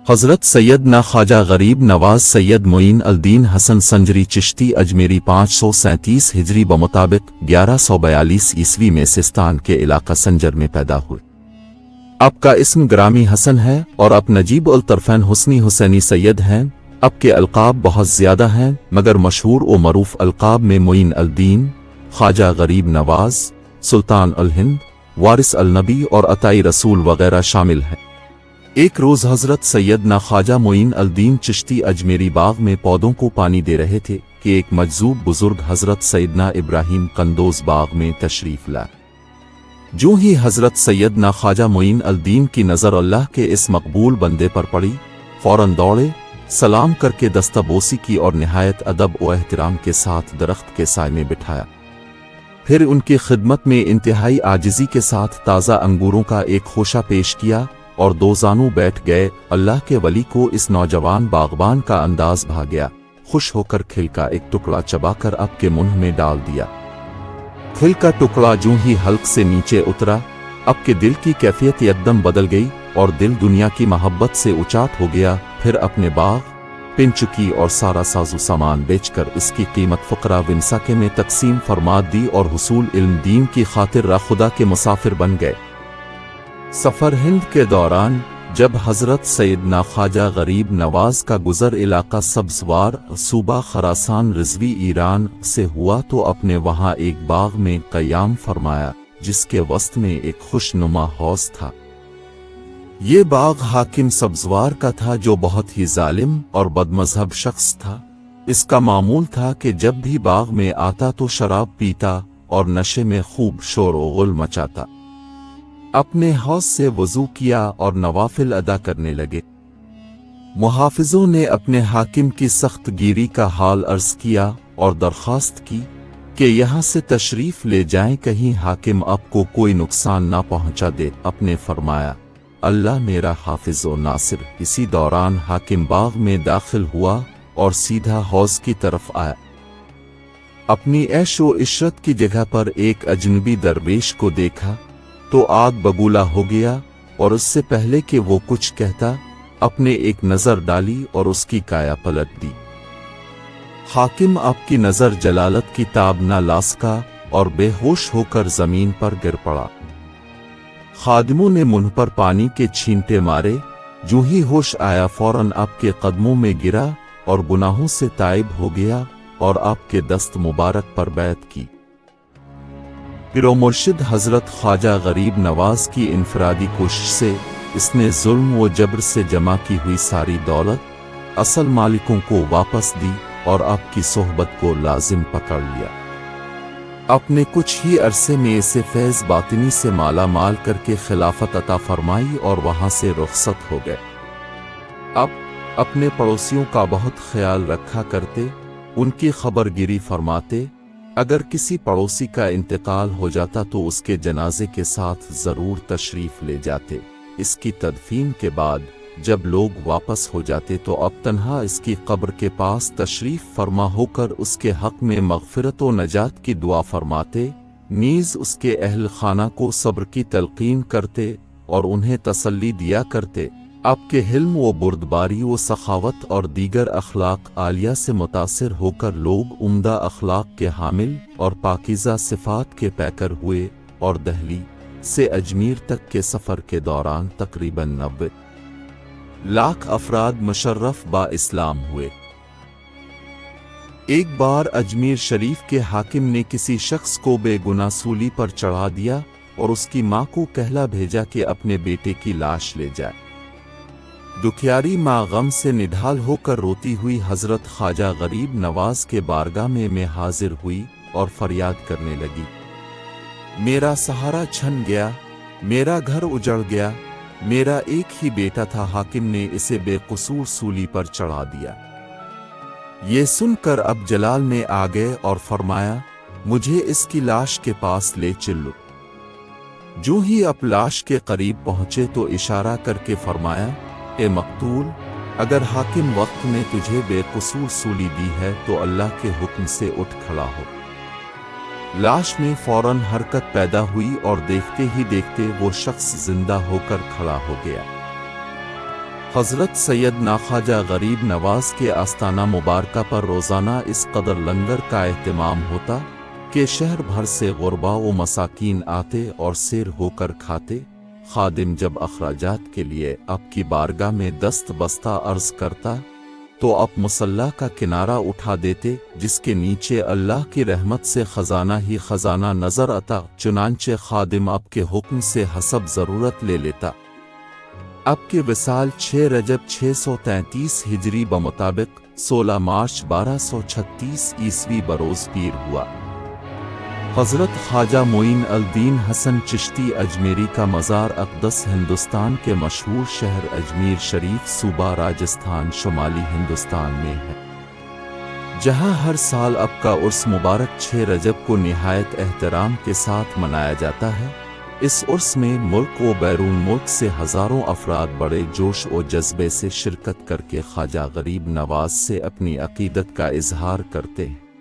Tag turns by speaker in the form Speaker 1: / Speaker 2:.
Speaker 1: حضرت سیدنا خواجہ غریب نواز سید معین الدین حسن سنجری چشتی اجمیری 537 ہجری بمطابق 1142 عیسوی میں سستان کے علاقہ سنجر میں پیدا ہوئے۔ آپ کا اسم گرامی حسن ہے اور آپ نجیب الطرفین حسنی حسینی سید ہیں۔ آپ کے القاب بہت زیادہ ہیں مگر مشہور و معروف القاب میں معین الدین، خواجہ غریب نواز، سلطان الہند، وارث النبی اور عطائی رسول وغیرہ شامل ہیں۔ ایک روز حضرت سیدنا خواجہ معین الدین چشتی اجمیری باغ میں پودوں کو پانی دے رہے تھے کہ ایک مجذوب بزرگ حضرت سیدنا ابراہیم قندوز باغ میں تشریف لائے۔ جو ہی حضرت سیدنا خواجہ معین الدین کی نظر اللہ کے اس مقبول بندے پر پڑی، فوراً دوڑے، سلام کر کے دستہ بوسی کی اور نہایت ادب و احترام کے ساتھ درخت کے سائے میں بٹھایا۔ پھر ان کی خدمت میں انتہائی عاجزی کے ساتھ تازہ انگوروں کا ایک خوشہ پیش کیا اور دو زانوں بیٹھ گئے۔ اللہ کے ولی کو اس نوجوان باغبان کا انداز بھا گیا، خوش ہو کر کھل کا ایک ٹکڑا چبا کر آپ کے منہ میں ڈال دیا۔ کھل کا ٹکڑا جوں ہی حلق سے نیچے اترا، آپ کے دل کی کیفیت یکدم بدل گئی اور دل دنیا کی محبت سے اچاٹ ہو گیا۔ پھر اپنے باغ، پنچکی اور سارا سازو سامان بیچ کر اس کی قیمت فقراء و مساکین میں تقسیم فرما دی اور حصول علم دین کی خاطر راہ خدا کے مسافر بن گئے۔ سفر ہند کے دوران جب حضرت سیدنا خواجہ غریب نواز کا گزر علاقہ سبزوار صوبہ خراسان رضوی ایران سے ہوا تو اپنے وہاں ایک باغ میں قیام فرمایا جس کے وسط میں ایک خوش نما حوض تھا۔ یہ باغ حاکم سبزوار کا تھا جو بہت ہی ظالم اور بدمذہب شخص تھا۔ اس کا معمول تھا کہ جب بھی باغ میں آتا تو شراب پیتا اور نشے میں خوب شور و غل مچاتا۔ اپنے حوض سے وضو کیا اور نوافل ادا کرنے لگے۔ محافظوں نے اپنے حاکم کی سخت گیری کا حال عرض کیا اور درخواست کی کہ یہاں سے تشریف لے جائیں، کہیں حاکم آپ کو کوئی نقصان نہ پہنچا دے۔ آپ نے فرمایا، اللہ میرا حافظ و ناصر۔ اسی دوران حاکم باغ میں داخل ہوا اور سیدھا حوض کی طرف آیا۔ اپنی عیش و عشرت کی جگہ پر ایک اجنبی درویش کو دیکھا تو آگ بگولا ہو گیا اور اس سے پہلے کہ وہ کچھ کہتا اپنے ایک نظر ڈالی اور اس کی کایا پلٹ دی۔ حاکم آپ کی نظر جلالت کی تاب نہ لا سکا اور بے ہوش ہو کر زمین پر گر پڑا۔ خادموں نے منہ پر پانی کے چھینٹے مارے، جو ہی ہوش آیا فوراً آپ کے قدموں میں گرا اور گناہوں سے تائب ہو گیا اور آپ کے دست مبارک پر بیعت کی۔ پیر و مرشد حضرت خواجہ غریب نواز کی انفرادی کوشش سے اس نے ظلم و جبر سے جمع کی ہوئی ساری دولت اصل مالکوں کو واپس دی اور آپ کی صحبت کو لازم پکڑ لیا۔ آپ نے کچھ ہی عرصے میں اسے فیض باطنی سے مالا مال کر کے خلافت عطا فرمائی اور وہاں سے رخصت ہو گئے۔ اب اپنے پڑوسیوں کا بہت خیال رکھا کرتے، ان کی خبر گیری فرماتے۔ اگر کسی پڑوسی کا انتقال ہو جاتا تو اس کے جنازے کے ساتھ ضرور تشریف لے جاتے۔ اس کی تدفین کے بعد جب لوگ واپس ہو جاتے تو اب تنہا اس کی قبر کے پاس تشریف فرما ہو کر اس کے حق میں مغفرت و نجات کی دعا فرماتے، نیز اس کے اہل خانہ کو صبر کی تلقین کرتے اور انہیں تسلی دیا کرتے۔ آپ کے حلم و بردباری و سخاوت اور دیگر اخلاق عالیہ سے متاثر ہو کر لوگ عمدہ اخلاق کے حامل اور پاکیزہ صفات کے پیکر ہوئے اور دہلی سے اجمیر تک کے سفر کے دوران تقریباً 90 لاکھ افراد مشرف با اسلام ہوئے۔ ایک بار اجمیر شریف کے حاکم نے کسی شخص کو بے گناہ سولی پر چڑھا دیا اور اس کی ماں کو کہلا بھیجا کہ اپنے بیٹے کی لاش لے جائے۔ دکھیاری ماں غم سے نڈھال ہو کر روتی ہوئی حضرت خواجہ غریب نواز کے بارگاہ میں حاضر ہوئی اور فریاد کرنے لگی، میرا سہارا چھن گیا، میرا گھر اجڑ گیا، میرا ایک ہی بیٹا تھا، حاکم نے اسے بے قصور سولی پر چڑھا دیا۔ یہ سن کر اب جلال میں آ گئے اور فرمایا، مجھے اس کی لاش کے پاس لے چلو۔ جو ہی اب لاش کے قریب پہنچے تو اشارہ کر کے فرمایا، اے مقتول، اگر حاکم وقت نے تجھے بے قصور سولی دی ہے تو اللہ کے حکم سے اٹھ کھڑا ہو۔ لاش میں فوراً حرکت پیدا ہوئی اور دیکھتے ہی دیکھتے وہ شخص زندہ ہو کر کھڑا ہو گیا۔ حضرت سیدنا خواجہ غریب نواز کے آستانہ مبارکہ پر روزانہ اس قدر لنگر کا اہتمام ہوتا کہ شہر بھر سے غربا و مساکین آتے اور سیر ہو کر کھاتے۔ خادم جب اخراجات کے لیے اب کی بارگاہ میں دست بستہ عرض کرتا تو اب مصلی کا کنارہ اٹھا دیتے، جس کے نیچے اللہ کی رحمت سے خزانہ ہی خزانہ نظر آتا۔ چنانچہ خادم اب کے حکم سے حسب ضرورت لے لیتا۔ اب کے وصال 6 رجب 633 ہجری بمطابق 16 مارچ 1236 عیسوی بروز پیر ہوا۔ حضرت خواجہ معین الدین حسن چشتی اجمیری کا مزار اقدس ہندوستان کے مشہور شہر اجمیر شریف صوبہ راجستھان شمالی ہندوستان میں ہے، جہاں ہر سال اب کا عرس مبارک 6 رجب کو نہایت احترام کے ساتھ منایا جاتا ہے۔ اس عرس میں ملک و بیرون ملک سے ہزاروں افراد بڑے جوش و جذبے سے شرکت کر کے خواجہ غریب نواز سے اپنی عقیدت کا اظہار کرتے ہیں۔